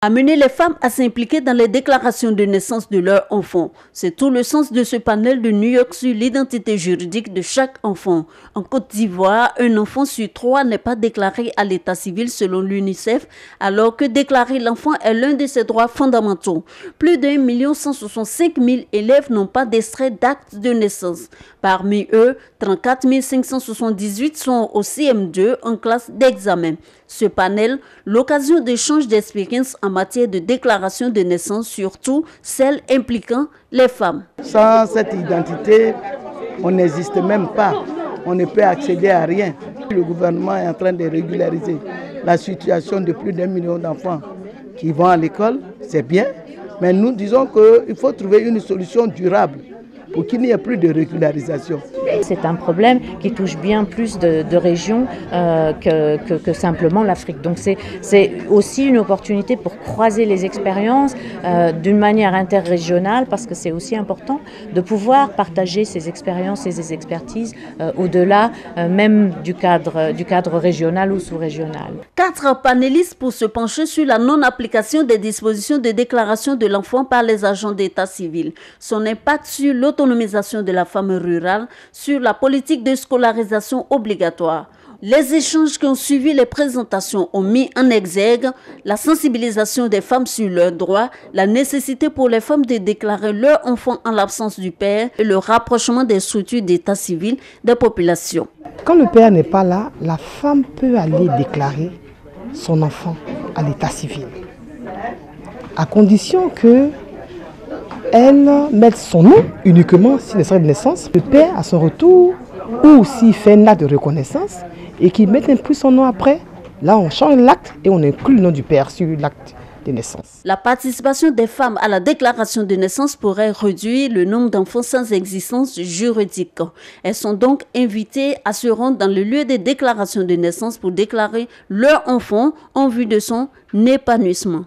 Amener les femmes à s'impliquer dans les déclarations de naissance de leurs enfants. C'est tout le sens de ce panel de New York sur l'identité juridique de chaque enfant. En Côte d'Ivoire, un enfant sur 3 n'est pas déclaré à l'état civil selon l'UNICEF, alors que déclarer l'enfant est l'un de ses droits fondamentaux. Plus d'1 165 000 élèves n'ont pas d'extrait d'acte de naissance. Parmi eux, 34 578 sont au CM2 en classe d'examen. Ce panel, l'occasion d'échanges d'expériences en matière de déclaration de naissance, surtout celles impliquant les femmes. Sans cette identité, on n'existe même pas. On ne peut accéder à rien. Le gouvernement est en train de régulariser la situation de plus d'1 million d'enfants qui vont à l'école. C'est bien, mais nous disons qu'il faut trouver une solution durable pour qu'il n'y ait plus de régularisation. C'est un problème qui touche bien plus de régions que simplement l'Afrique. Donc c'est aussi une opportunité pour croiser les expériences d'une manière interrégionale, parce que c'est aussi important de pouvoir partager ces expériences et ces expertises au-delà même du cadre régional ou sous-régional. 4 panélistes pour se pencher sur la non-application des dispositions de déclaration de l'enfant par les agents d'état civil, son impact sur l'autonomisation de la femme rurale, sur la politique de scolarisation obligatoire. Les échanges qui ont suivi les présentations ont mis en exergue la sensibilisation des femmes sur leurs droits, la nécessité pour les femmes de déclarer leur enfant en l'absence du père et le rapprochement des structures d'état civil des populations. Quand le père n'est pas là, la femme peut aller déclarer son enfant à l'état civil, à condition que elle met son nom uniquement sur l'extrait de naissance. Le père, à son retour, ou s'il fait un acte de reconnaissance et qu'il mette un peu son nom après, là on change l'acte et on inclut le nom du père sur l'acte de naissance. La participation des femmes à la déclaration de naissance pourrait réduire le nombre d'enfants sans existence juridique. Elles sont donc invitées à se rendre dans le lieu de déclaration de naissance pour déclarer leur enfant en vue de son épanouissement.